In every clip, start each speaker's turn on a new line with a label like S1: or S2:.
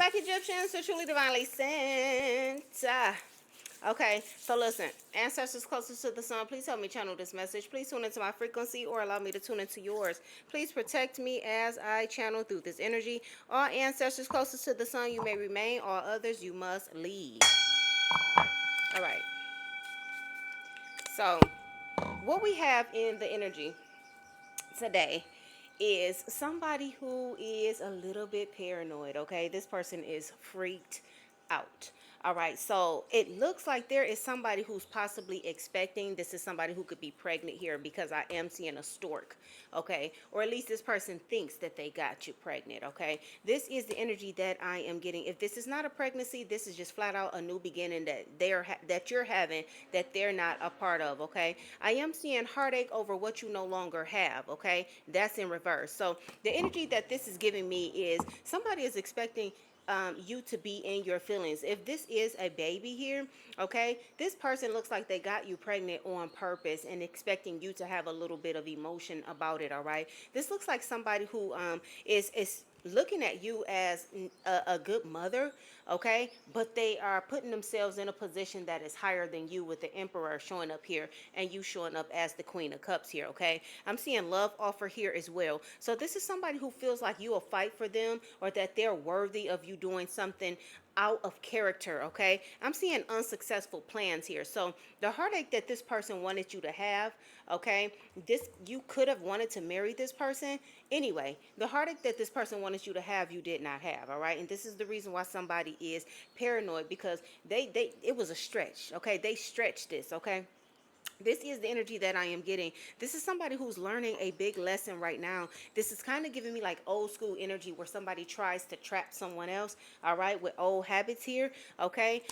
S1: back, Egyptians, to Truly Divinely Sent. Okay, so listen, ancestors closest to the sun, please help me channel this message. Please tune into my frequency or allow me to tune into yours. Please protect me as I channel through this energy. All ancestors closest to the sun, you may remain. All others, you must leave. All right, so what we have in the energy today is somebody who is a little bit paranoid. Okay, this person is freaked out. All right, so it looks like there is somebody who's possibly expecting. This is somebody who could be pregnant here, because I am seeing a stork. Okay, or at least this person thinks that they got you pregnant. Okay, this is the energy that I am getting. If this is not a pregnancy, this is just flat out a new beginning that that you're having, that they're not a part of. Okay, I am seeing heartache over what you no longer have. Okay, that's in reverse. So the energy that this is giving me is somebody is expecting you to be in your feelings. If this is a baby here, okay, this person looks like they got you pregnant on purpose and expecting you to have a little bit of emotion about it. All right, this looks like somebody who is looking at you as a good mother, okay, but they are putting themselves in a position that is higher than you, with the emperor showing up here and you showing up as the queen of cups here. Okay, I'm seeing love offer here as well. So this is somebody who feels like you will fight for them, or that they're worthy of you doing something out of character. Okay, I'm seeing unsuccessful plans here. So the heartache that this person wanted you to have, okay, this, you could have wanted to marry this person anyway. The heartache that this person wanted you to have, you did not have. All right, and this is the reason why somebody is paranoid, because they it was a stretch. Okay, they stretched this. Okay, this is the energy that I am getting. This is somebody who's learning a big lesson right now. This is kind of giving me like old school energy, where somebody tries to trap someone else, all right, with old habits here. Okay,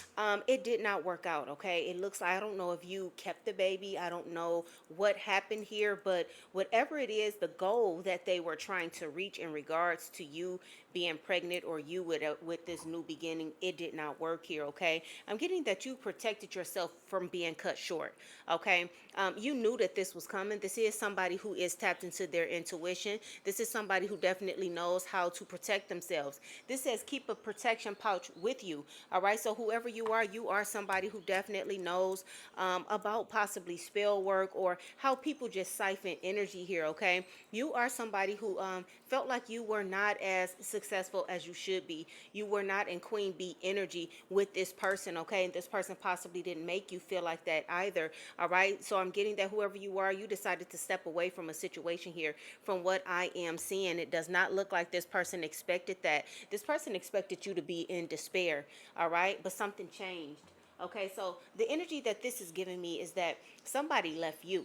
S1: it did not work out. Okay, it looks like, I don't know if you kept the baby, I don't know what happened here, but whatever it is, the goal that they were trying to reach in regards to you being pregnant, or you with this new beginning, it did not work here. Okay, I'm getting that you protected yourself from being cut short. Okay, you knew that this was coming. This is somebody who is tapped into their intuition. This is somebody who definitely knows how to protect themselves. This says keep a protection pouch with you. All right, so whoever you are somebody who definitely knows about possibly spell work, or how people just siphon energy here. Okay, you are somebody who felt like you were not as successful as you should be. You were not in queen bee energy with this person. Okay, and this person possibly didn't make you feel like that either. All right, so I'm getting that whoever you are, you decided to step away from a situation here. From what I am seeing, it does not look like this person expected that. This person expected you to be in despair. All right, but something changed. Okay, so the energy that this is giving me is that somebody left you.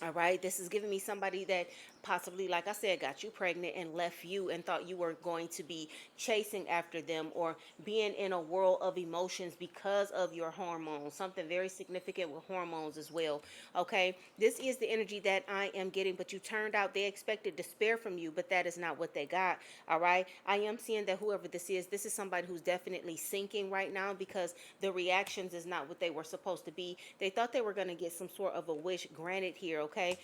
S1: All right, this is giving me somebody that possibly, like I said, got you pregnant and left you, and thought you were going to be chasing after them, or being in a world of emotions because of your hormones. Something very significant with hormones as well. Okay, this is the energy that I am getting, but you turned out, they expected despair from you, but that is not what they got. All right, I am seeing that whoever this is somebody who's definitely sinking right now, because the reactions is not what they were supposed to be. They thought they were going to get some sort of a wish granted here. Okay,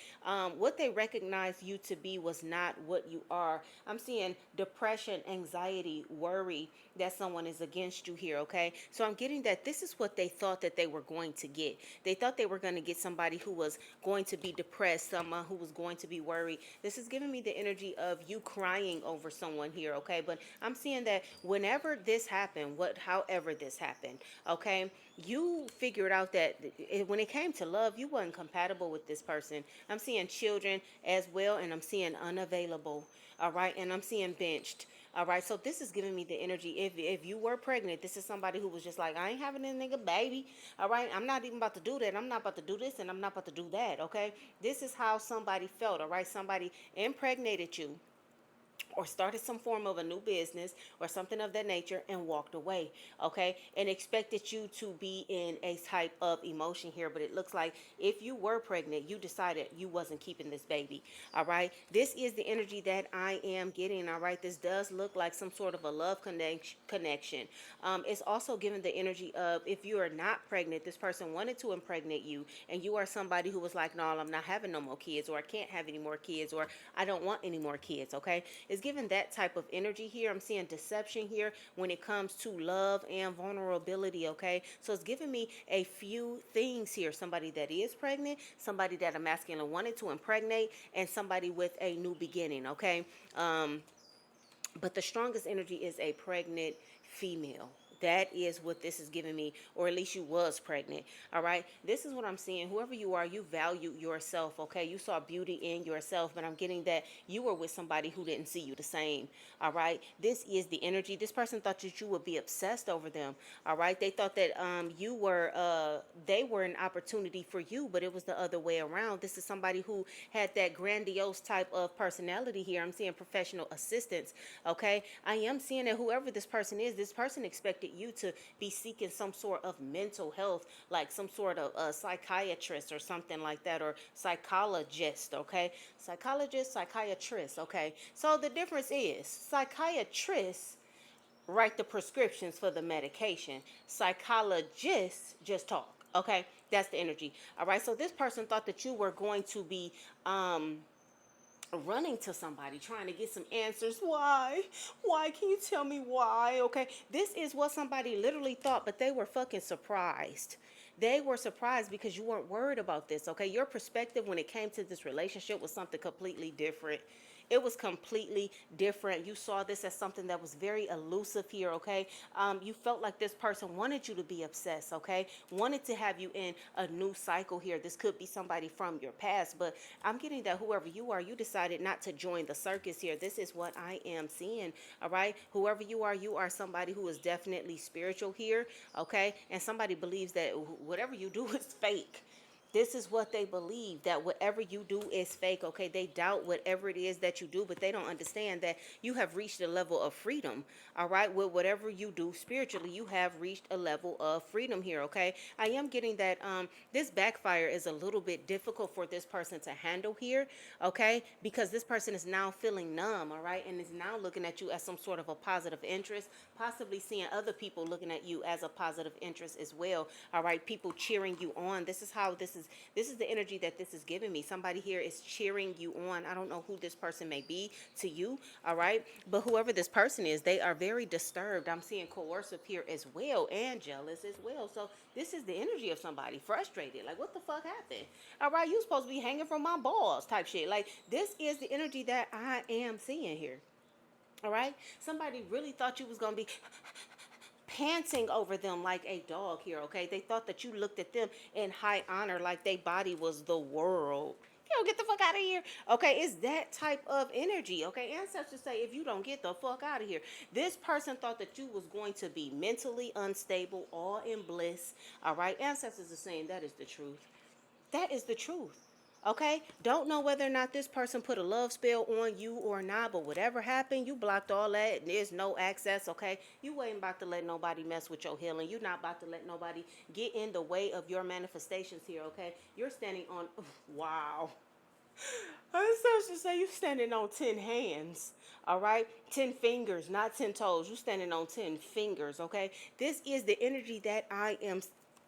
S1: what they recognized you to be was not what you are. I'm seeing depression, anxiety, worry, that someone is against you here. Okay, so I'm getting that this is what they thought that they were going to get. They thought they were going to get somebody who was going to be depressed, someone who was going to be worried. This is giving me the energy of you crying over someone here. Okay, but I'm seeing that whenever this happened, however this happened, okay, you figured out that when it came to love, you wasn't compatible with this person. I'm seeing children as well, and I'm seeing unavailable. All right, and I'm seeing benched. All right, so this is giving me the energy. If you were pregnant, this is somebody who was just like, I ain't having a nigga baby. All right, I'm not even about to do that. I'm not about to do this, and I'm not about to do that. Okay, this is how somebody felt. All right, somebody impregnated you, or started some form of a new business or something of that nature, and walked away. Okay, and expected you to be in a type of emotion here. But it looks like if you were pregnant, you decided you wasn't keeping this baby. All right, this is the energy that I am getting. All right, this does look like some sort of a love connection. It's also giving the energy of, if you are not pregnant, this person wanted to impregnate you, and you are somebody who was like, no, I'm not having no more kids, or I can't have any more kids, or I don't want any more kids. Okay, It's giving that type of energy here. I'm seeing deception here when it comes to love and vulnerability, okay? So it's giving me a few things here. Somebody that is pregnant, somebody that a masculine wanted to impregnate, and somebody with a new beginning, okay? But the strongest energy is a pregnant female. That is what this is giving me, or at least you was pregnant. All right. This is what I'm seeing. Whoever you are, you value yourself. Okay. You saw beauty in yourself, but I'm getting that you were with somebody who didn't see you the same. All right. This is the energy. This person thought that you would be obsessed over them. All right. They thought that they were an opportunity for you, but it was the other way around. This is somebody who had that grandiose type of personality here. I'm seeing professional assistance. Okay. I am seeing that whoever this person expected you to be seeking some sort of mental health, like some sort of a psychiatrist or something like that, or psychologist. Okay. Psychologist, psychiatrist. Okay. So the difference is psychiatrists write the prescriptions for the medication. Psychologists just talk. Okay, that's the energy. All right, so this person thought that you were going to be running to somebody trying to get some answers. Why can you tell me why? Okay, this is what somebody literally thought, but they were fucking surprised. They were surprised because you weren't worried about this. Okay, your perspective when it came to this relationship was something completely different. It was completely different. You saw this as something that was very elusive here, okay? You felt like this person wanted you to be obsessed, okay? Wanted to have you in a new cycle here. This could be somebody from your past, but I'm getting that whoever you are, you decided not to join the circus here. This is what I am seeing, all right? Whoever you are somebody who is definitely spiritual here, okay? And somebody believes that whatever you do is fake. This is what they believe, that whatever you do is fake. Okay, they doubt whatever it is that you do, but they don't understand that you have reached a level of freedom. All right, with whatever you do spiritually, you have reached a level of freedom here. Okay, I am getting that this backfire is a little bit difficult for this person to handle here. Okay, because this person is now feeling numb. All right, and is now looking at you as some sort of a positive interest, possibly seeing other people looking at you as a positive interest as well. All right, people cheering you on. This is the energy that this is giving me. Somebody here is cheering you on. I don't know who this person may be to you, all right? But whoever this person is, they are very disturbed. I'm seeing coercive here as well, and jealous as well. So this is the energy of somebody frustrated. Like, what the fuck happened? All right, you supposed to be hanging from my balls type shit. Like, this is the energy that I am seeing here. All right? Somebody really thought you was going to be panting over them like a dog here, okay? They thought that you looked at them in high honor like their body was the world. Yo, get the fuck out of here. Okay, it's that type of energy, okay? Ancestors say if you don't get the fuck out of here. This person thought that you was going to be mentally unstable, all in bliss, all right? Ancestors are saying that is the truth. That is the truth. Okay? Don't know whether or not this person put a love spell on you or not, but whatever happened, you blocked all that. There's no access, okay? You ain't about to let nobody mess with your healing. You're not about to let nobody get in the way of your manifestations here, okay? You're standing on, wow. I was supposed to say you're standing on 10 hands, all right? 10 fingers, not 10 toes. You're standing on 10 fingers, okay? This is the energy that I am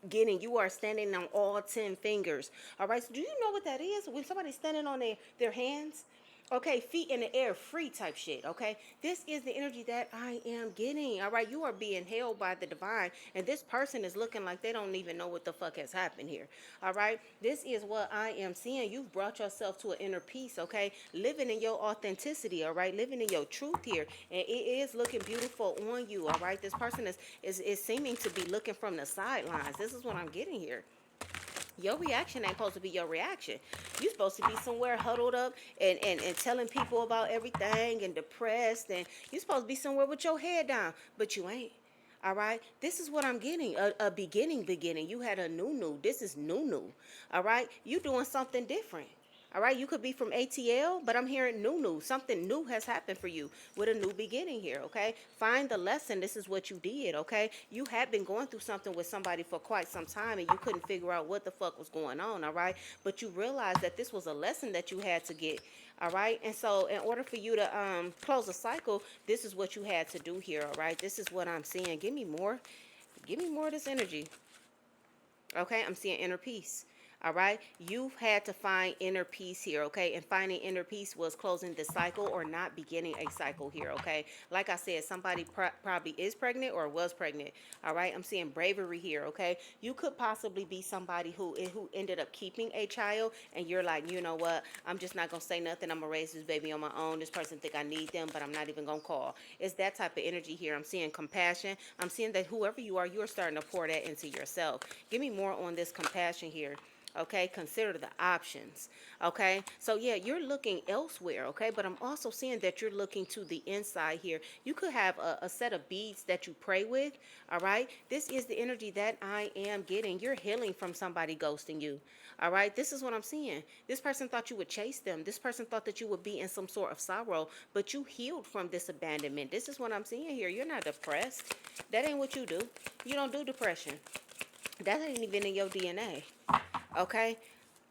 S1: getting. You are standing on all 10 fingers, all right? So do you know what that is? When somebody's standing on their hands, okay, feet in the air, free type shit, okay? This is the energy that I am getting, all right? You are being held by the divine, and this person is looking like they don't even know what the fuck has happened here, all right? This is what I am seeing. You've brought yourself to an inner peace, okay? Living in your authenticity, all right? Living in your truth here, and it is looking beautiful on you, all right? This person is seeming to be looking from the sidelines. This is what I'm getting here. Your reaction ain't supposed to be your reaction. You're supposed to be somewhere huddled up and telling people about everything and depressed, and you're supposed to be somewhere with your head down, but you ain't. All right, this is what I'm getting. A beginning. You had a new. This is new. All right, you doing something different. All right, you could be from ATL, but I'm hearing new. Something new has happened for you with a new beginning here, okay? Find the lesson. This is what you did, okay? You had been going through something with somebody for quite some time, and you couldn't figure out what the fuck was going on, all right? But you realized that this was a lesson that you had to get, all right? And so in order for you to close a cycle, this is what you had to do here, all right? This is what I'm seeing. Give me more. Give me more of this energy. Okay, I'm seeing inner peace. All right, you've had to find inner peace here, okay? And finding inner peace was closing the cycle or not beginning a cycle here, okay? Like I said, somebody probably is pregnant or was pregnant. All right, I'm seeing bravery here, okay? You could possibly be somebody who ended up keeping a child, and you're like, you know what? I'm just not gonna say nothing. I'm gonna raise this baby on my own. This person think I need them, but I'm not even gonna call. It's that type of energy here. I'm seeing compassion. I'm seeing that whoever you are starting to pour that into yourself. Give me more on this compassion here. Okay, consider the options. Okay, so yeah, you're looking elsewhere. Okay, but I'm also seeing that you're looking to the inside here. You could have a set of beads that you pray with. All right, this is the energy that I am getting. You're healing from somebody ghosting you. All right, this is what I'm seeing. This person thought you would chase them. This person thought that you would be in some sort of sorrow, but you healed from this abandonment. This is what I'm seeing here. You're not depressed. That ain't what you do. You don't do depression. That ain't even in your DNA. Okay?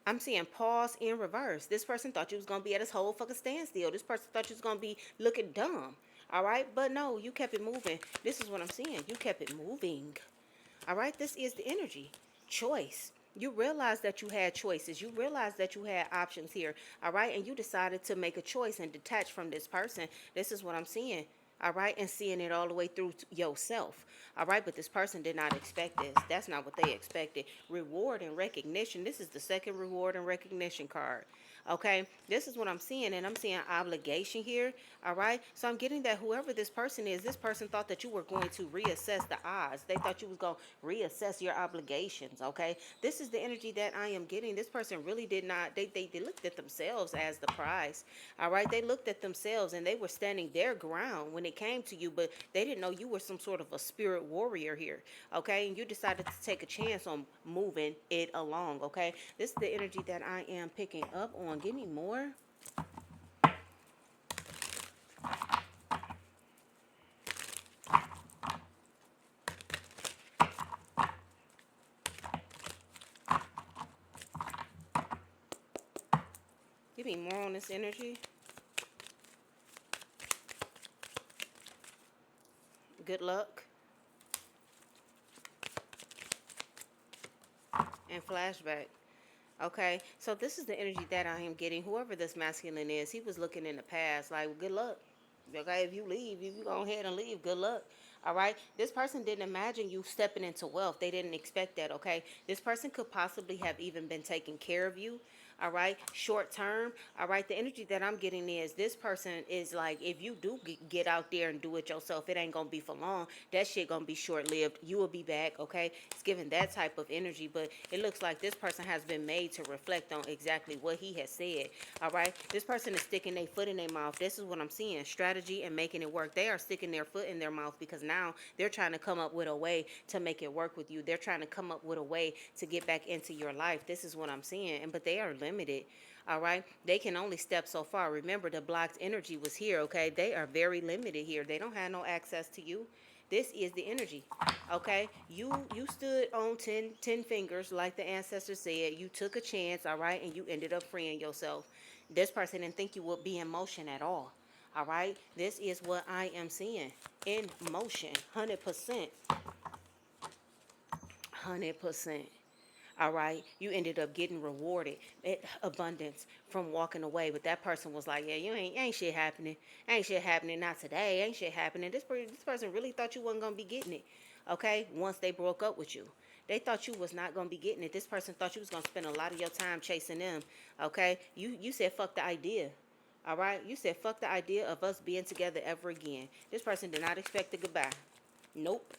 S1: I'm seeing pause in reverse. This person thought you was gonna be at this whole fucking standstill. This person thought you was gonna be looking dumb. All right, but no, you kept it moving. This is what I'm seeing. You kept it moving. All right, this is the energy. Choice. You realize that you had choices. You realize that you had options here. All right, and you decided to make a choice and detach from this person. This is what I'm seeing. All right, and seeing it all the way through to yourself. All right, but this person did not expect this. That's not what they expected. Reward and recognition. This is the second reward and recognition card. Okay, this is what I'm seeing, and I'm seeing obligation here. All right, so I'm getting that whoever this person thought that you were going to reassess the odds. They thought you was going to reassess your obligations. Okay, this is the energy that I am getting. This person really did not, they looked at themselves as the prize. All right, they looked at themselves and they were standing their ground when it came to you, but they didn't know you were some sort of a spirit warrior here. Okay, and you decided to take a chance on moving it along. Okay, this is the energy that I am picking up on. Give me more. Give me more on this energy. Good luck. And flashback. Okay, so this is the energy that I am getting. Whoever this masculine is, he was looking in the past like, well, good luck. Okay, if you leave, if you go ahead and leave, good luck. All right, this person didn't imagine you stepping into wealth. They didn't expect that. Okay, this person could possibly have even been taking care of you. All right, short term. All right, the energy that I'm getting is this person is like, if you do get out there and do it yourself, it ain't gonna be for long. That shit gonna be short lived. You will be back. Okay, it's giving that type of energy, but it looks like this person has been made to reflect on exactly what he has said. All right, this person is sticking their foot in their mouth. This is what I'm seeing: strategy and making it work. They are sticking their foot in their mouth because now they're trying to come up with a way to make it work with you. They're trying to come up with a way to get back into your life. This is what I'm seeing, and but they are limited. All right, they can only step so far. Remember, the blocked energy was here. Okay, they are very limited here. They don't have no access to you. This is the energy. Okay, you stood on 10 fingers like the ancestors said. You took a chance. All right, and you ended up freeing yourself. This person didn't think you would be in motion at all. All right, this is what I am seeing in motion. 100%. 100%. All right, you ended up getting rewarded abundance from walking away, but that person was like, yeah, you ain't shit happening. Ain't shit happening, not today. Ain't shit happening. This person really thought you wasn't gonna be getting it. Okay, once they broke up with you, they thought you was not gonna be getting it. This person thought you was gonna spend a lot of your time chasing them. Okay, you said fuck the idea. All right, you said fuck the idea of us being together ever again. This person did not expect a goodbye. Nope.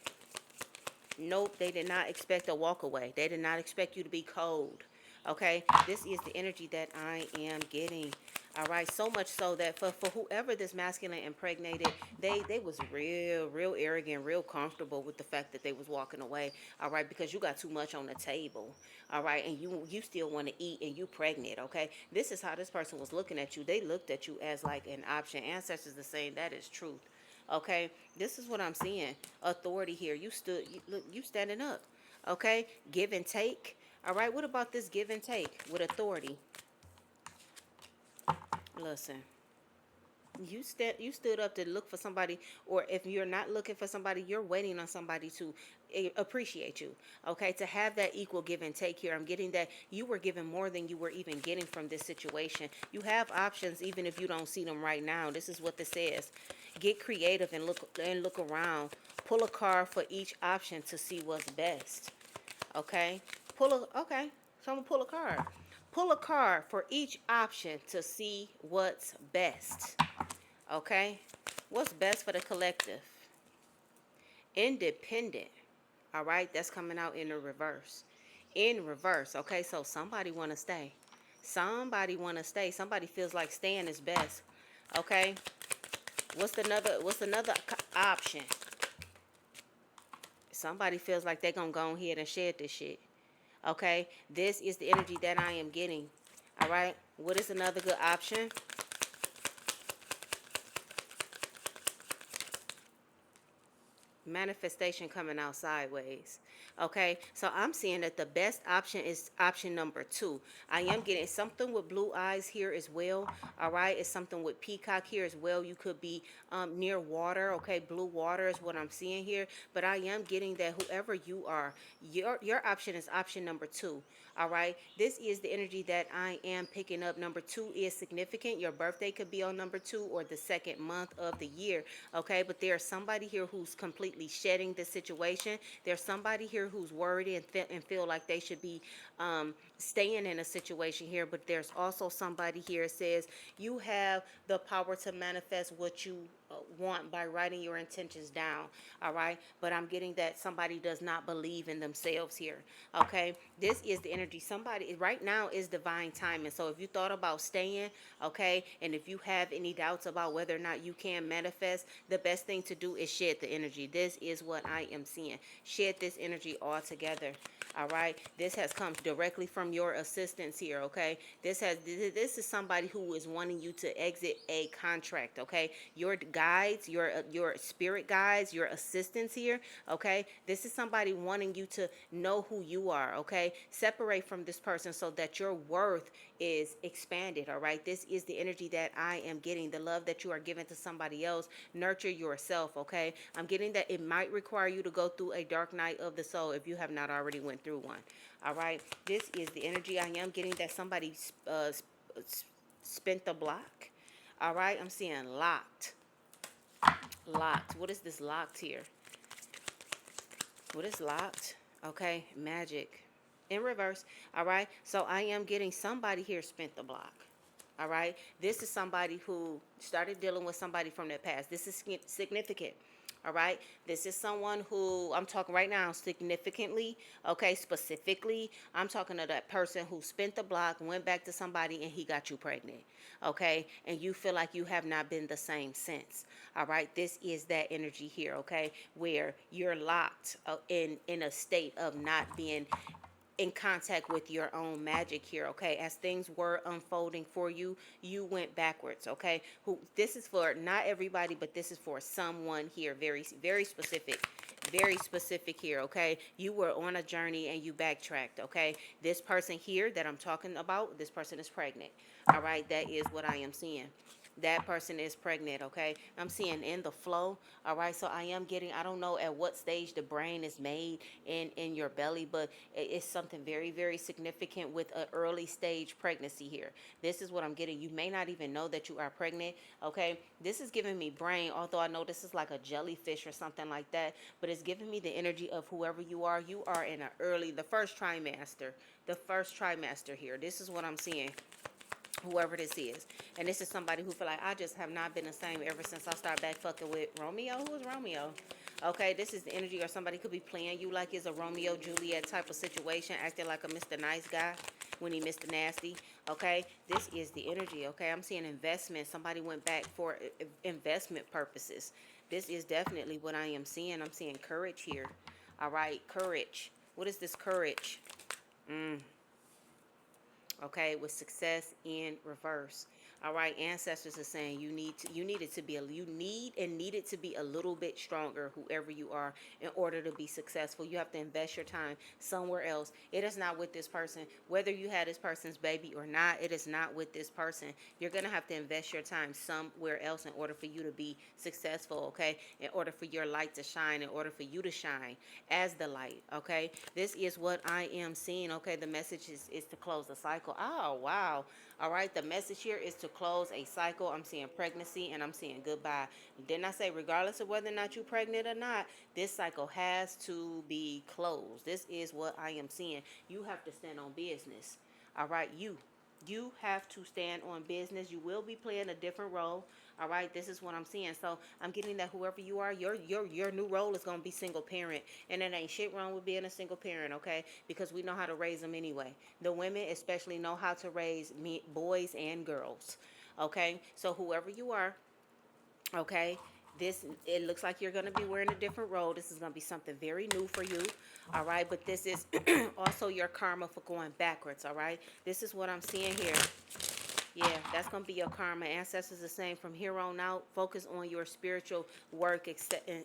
S1: Nope, they did not expect a walk away. They did not expect you to be cold. Okay, this is the energy that I am getting. All right, so much so that for whoever this masculine impregnated, they was real arrogant, real comfortable with the fact that they was walking away. All right, because you got too much on the table. All right, and you still want to eat and you pregnant. Okay, this is how this person was looking at you. They looked at you as like an option. Ancestors are saying that is truth. Okay, this is what I'm seeing. Authority here. You stood. Look, you standing up. Okay, give and take. All right. What about this give and take with authority? Listen. You stood up to look for somebody, or if you're not looking for somebody, you're waiting on somebody to appreciate you. Okay, to have that equal give and take here. I'm getting that you were given more than you were even getting from this situation. You have options even if you don't see them right now. This is what this says. Get creative and look around. Pull a card for each option to see what's best. Okay? Okay. So I'm gonna pull a card. Pull a card for each option to see what's best. Okay? What's best for the collective? Independent. All right? That's coming out in the reverse. In reverse. Okay? So somebody want to stay. Somebody want to stay. Somebody feels like staying is best. Okay? What's another option? Somebody feels like they're going to go ahead and shed this shit. Okay? This is the energy that I am getting. All right? What is another good option? Manifestation coming out sideways. Okay, so I'm seeing that the best option is option number 2. I am getting something with blue eyes here as well. All right, it's something with peacock here as well. You could be near water. Okay, blue water is what I'm seeing here. But I am getting that whoever you are, your option is option number 2. All right, this is the energy that I am picking up. Number 2 is significant. Your birthday could be on number 2 or the second month of the year. Okay, but there's somebody here who's completely shedding the situation. There's somebody here who's worried and feel like they should be staying in a situation here. But there's also somebody here that says you have the power to manifest what you want by writing your intentions down. All right, but I'm getting that somebody does not believe in themselves here. Okay, this is the energy. Somebody right now is divine timing. So if you thought about staying, okay, and if you have any doubts about whether or not you can manifest, the best thing to do is shed the energy. This is what I am seeing. Shed this energy altogether. All right, this has come directly from your assistants here. Okay, this is somebody who is wanting you to exit a contract. Okay, your guides, your spirit guides, your assistants here. Okay, this is somebody wanting you to know who you are. Okay, separate from this person so that your worth is expanded. All right, this is the energy that I am getting. The love that you are giving to somebody else, nurture yourself. Okay, I'm getting that it might require you to go through a dark night of the soul if you have not already went through one. All right, this is the energy I am getting, that somebody spent the block. All right, I'm seeing locked. Locked. What is this locked here? What is locked? Okay, magic in reverse. All right, so I am getting somebody here spent the block. All right, this is somebody who started dealing with somebody from their past. This is significant. All right, this is someone who I'm talking right now significantly. Okay, specifically, I'm talking to that person who spent the block, went back to somebody, and he got you pregnant. Okay, and you feel like you have not been the same since. All right, this is that energy here. Okay, where you're locked in a state of not being in contact with your own magic here. Okay, as things were unfolding for you, you went backwards. Okay, who this is for? Not everybody, but this is for someone here. Very very specific. Very specific here. Okay, you were on a journey and you backtracked. Okay, this person here that I'm talking about, this person is pregnant. All right, that is what I am seeing. That person is pregnant. Okay, I'm seeing in the flow. All right, so I am getting, I don't know at what stage the brain is made in your belly, but it's something very very significant with an early stage pregnancy here. This is what I'm getting. You may not even know that you are pregnant. Okay, this is giving me brain, although I know this is like a jellyfish or something like that, but it's giving me the energy of whoever you are. You are in the first trimester. The first trimester here. This is what I'm seeing, whoever this is. And this is somebody who feel like, I just have not been the same ever since I started back fucking with Romeo. Who is Romeo? Okay, this is the energy, or somebody could be playing you like it's a Romeo Juliet type of situation, acting like a Mr. Nice Guy when he Mr. Nasty. Okay, this is the energy. Okay, I'm seeing investment. Somebody went back for investment purposes. This is definitely what I am seeing. I'm seeing courage here. All right, courage. What is this courage? Okay, with success in reverse. All right, ancestors are saying you need it to be you need it to be a little bit stronger, whoever you are, in order to be successful. You have to invest your time somewhere else. It is not with this person. Whether you had this person's baby or not, it is not with this person. You're gonna have to invest your time somewhere else in order for you to be successful, okay? In order for your light to shine, in order for you to shine as the light, okay? This is what I am seeing, okay? The message is to close the cycle. Oh, wow. All right, the message here is to close a cycle. I'm seeing pregnancy and I'm seeing goodbye. Didn't I say regardless of whether or not you're pregnant or not, this cycle has to be closed. This is what I am seeing. You have to stand on business. All right, you have to stand on business. You will be playing a different role. All right, this is what I'm seeing. So I'm getting that whoever you are, your new role is gonna be single parent, and it ain't shit wrong with being a single parent, okay? Because we know how to raise them anyway. The women especially know how to raise boys and girls, okay? So whoever you are, okay, this, it looks like you're going to be wearing a different role. This is going to be something very new for you. All right, but this is also your karma for going backwards. All right, this is what I'm seeing here. Yeah, that's going to be your karma. Ancestors are saying from here on out, focus on your spiritual work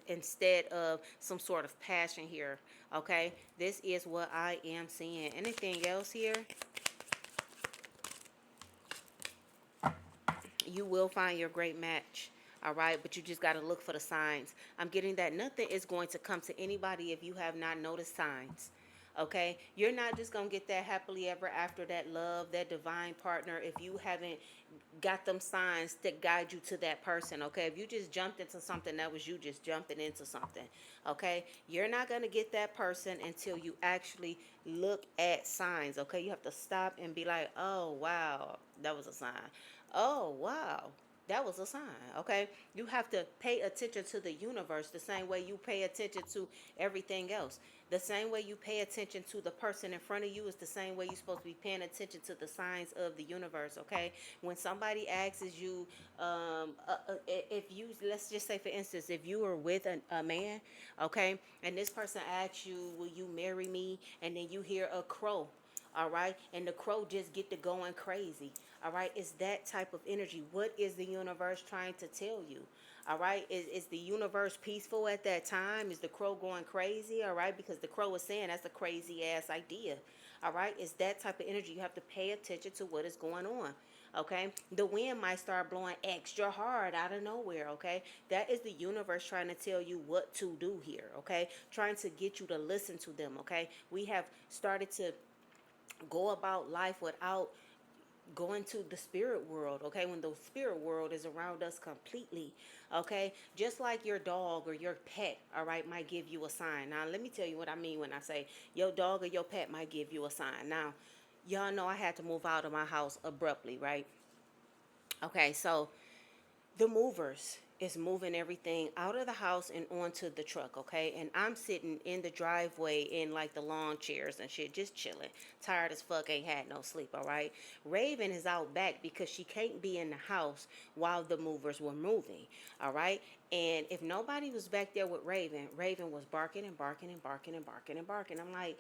S1: instead of some sort of passion here. Okay, this is what I am seeing. Anything else here? You will find your great match. All right, but you just got to look for the signs. I'm getting that nothing is going to come to anybody if you have not noticed signs. Okay, you're not just going to get that happily ever after, that love, that divine partner, if you haven't got them signs that guide you to that person. Okay, if you just jumped into something, that was you just jumping into something. Okay, you're not going to get that person until you actually look at signs. Okay, you have to stop and be like, oh wow, that was a sign. Oh wow, that was a sign. Okay, you have to pay attention to the universe the same way you pay attention to everything else. The same way you pay attention to the person in front of you is the same way you're supposed to be paying attention to the signs of the universe. Okay, when somebody asks you, if you, let's just say for instance, if you are with a man, okay, and this person asks you, will you marry me, and then you hear a crow, all right, and the crow just get to going crazy. All right, it's that type of energy. What is the universe trying to tell you? All right, is the universe peaceful at that time? Is the crow going crazy? All right, because the crow is saying that's a crazy ass idea. All right, it's that type of energy. You have to pay attention to what is going on. Okay, the wind might start blowing extra hard out of nowhere. Okay, that is the universe trying to tell you what to do here. Okay, trying to get you to listen to them. Okay, we have started to go about life without going to the spirit world, okay, when the spirit world is around us completely, okay, just like your dog or your pet, all right, might give you a sign. Now let me tell you what I mean when I say your dog or your pet might give you a sign. Now y'all know I had to move out of my house abruptly, right? Okay, so the movers is moving everything out of the house and onto the truck, okay? And I'm sitting in the driveway in like the lawn chairs and shit, just chilling. Tired as fuck, ain't had no sleep, all right? Raven is out back because she can't be in the house while the movers were moving, all right? And if nobody was back there with Raven, Raven was barking and barking and barking and barking and barking. I'm like,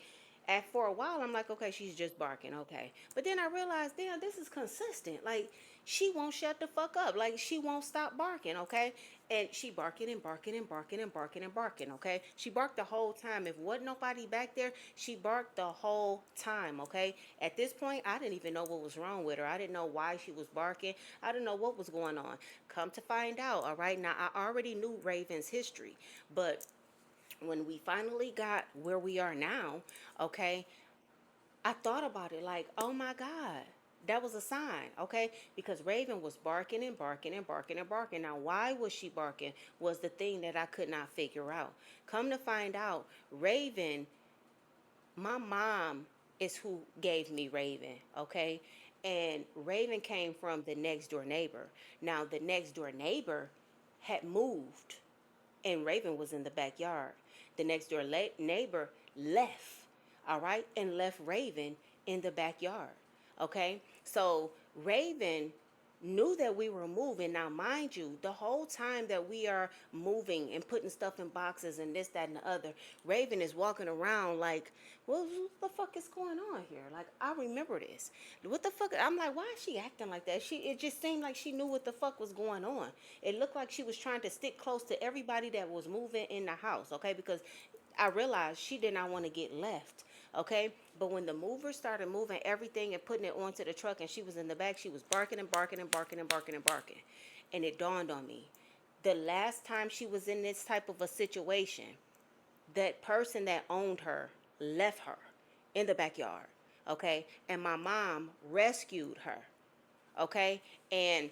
S1: for a while, I'm like, okay, she's just barking, okay. But then I realized, damn, this is consistent. Like, she won't shut the fuck up. Like, she won't stop barking, okay. And she barking and barking and barking and barking and barking, okay. She barked the whole time. If wasn't nobody back there, she barked the whole time, okay. At this point, I didn't even know what was wrong with her. I didn't know why she was barking. I didn't know what was going on. Come to find out, all right. Now, I already knew Raven's history, but when we finally got where we are now, okay, I thought about it like, oh my God, that was a sign, okay? Because Raven was barking and barking and barking and barking. Now, why was she barking was the thing that I could not figure out. Come to find out, Raven, my mom is who gave me Raven, okay? And Raven came from the next door neighbor. Now, the next door neighbor had moved and Raven was in the backyard. The next door neighbor left, all right, and left Raven in the backyard, okay? So Raven knew that we were moving. Now, mind you, the whole time that we are moving and putting stuff in boxes and this, that, and the other, Raven is walking around like, well, what the fuck is going on here? Like, I remember this. What the fuck? I'm like, why is she acting like that? It just seemed like she knew what the fuck was going on. It looked like she was trying to stick close to everybody that was moving in the house, okay? Because I realized she did not want to get left. Okay, but when the movers started moving everything and putting it onto the truck, and she was in the back, she was barking and barking and barking and barking and barking. And it dawned on me, the last time she was in this type of a situation, that person that owned her left her in the backyard. Okay, and my mom rescued her. Okay, and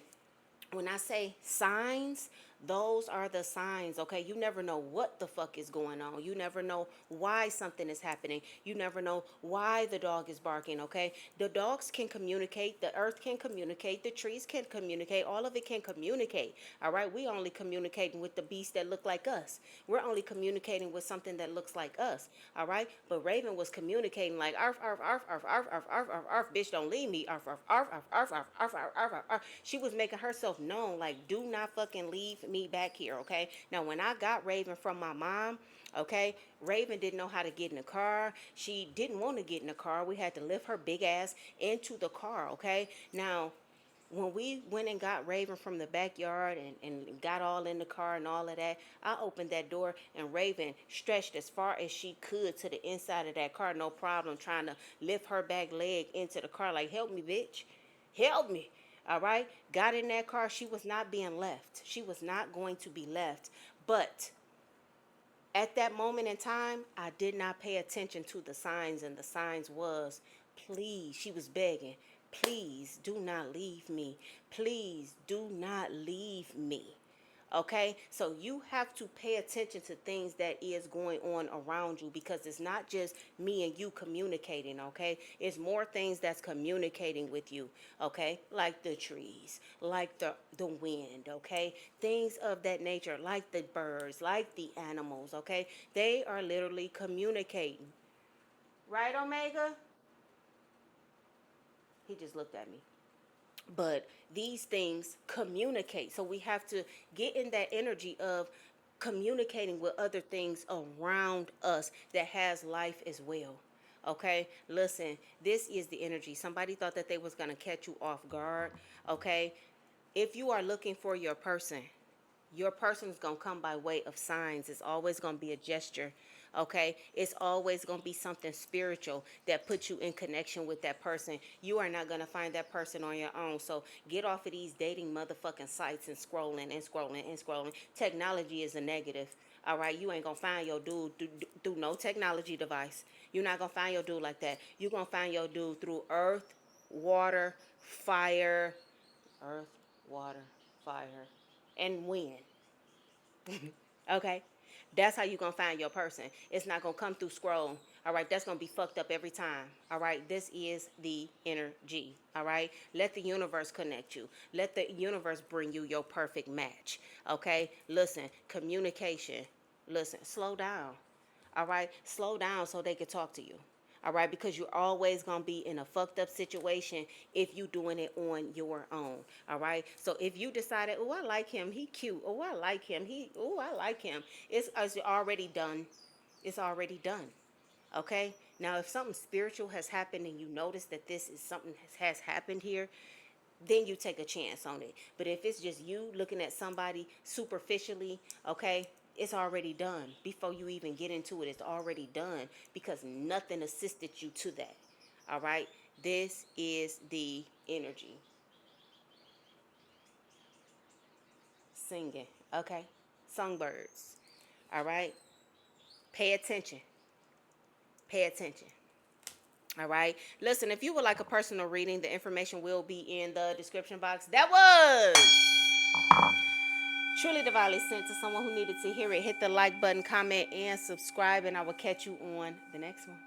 S1: when I say signs, those are the signs, okay? You never know what the fuck is going on. You never know why something is happening. You never know why the dog is barking, okay? The dogs can communicate, the earth can communicate, the trees can communicate, all of it can communicate, all right? We only communicating with the beasts that look like us. We're only communicating with something that looks like us, all right? But Raven was communicating like, arf, arf, arf, arf, arf, arf, arf, arf, arf, bitch, don't leave me, arf, arf, arf, arf, arf, arf, arf, arf, arf, arf, arf. She was making herself known, like, do not fucking leave me back here, okay? Now, when I got Raven from my mom, okay, Raven didn't know how to get in the car. She didn't want to get in the car. We had to lift her big ass into the car, okay? Now, when we went and got Raven from the backyard and got all in the car and all of that, I opened that door and Raven stretched as far as she could to the inside of that car, no problem, trying to lift her back leg into the car like, help me, bitch. Help me. All right. Got in that car. She was not being left. She was not going to be left. But at that moment in time, I did not pay attention to the signs, and the signs was, please, she was begging, please do not leave me. Please do not leave me. Okay, so you have to pay attention to things that is going on around you, because it's not just me and you communicating. Okay, it's more things that's communicating with you. Okay, like the trees, like the wind. Okay, things of that nature, like the birds, like the animals. Okay, they are literally communicating. Right, Omega? He just looked at me. But these things communicate, so we have to get in that energy of communicating with other things around us that has life as well. Okay, listen, this is the energy. Somebody thought that they was going to catch you off guard. Okay, if you are looking for your person is going to come by way of signs. It's always going to be a gesture. Okay, it's always going to be something spiritual that puts you in connection with that person. You are not going to find that person on your own. So get off of these dating motherfucking sites and scrolling and scrolling and scrolling. Technology is a negative. All right, you ain't gonna find your dude through no technology device. You're not gonna find your dude like that. You're gonna find your dude through earth, water, fire, earth, water, fire, and wind. Okay, that's how you gonna find your person. It's not gonna come through scroll. All right, that's gonna be fucked up every time. All right, this is the energy. All right, let the universe connect you. Let the universe bring you your perfect match. Okay, listen, communication. Listen, slow down. All right, slow down so they can talk to you. All right, because you're always going to be in a fucked up situation if you doing it on your own. All right, so if you decided, oh, I like him, he cute, oh, I like him, I like him, it's already done. It's already done. Okay, now if something spiritual has happened and you notice that this is something has happened here, then you take a chance on it. But if it's just you looking at somebody superficially, okay, it's already done. Before you even get into it, it's already done, because nothing assisted you to that. All right, this is the energy. Singing, okay, songbirds. All right, pay attention. Pay attention. All right. Listen, if you would like a personal reading, the information will be in the description box. That was Truly Divinely Sent, to someone who needed to hear it. Hit the like button, comment, and subscribe, and I will catch you on the next one.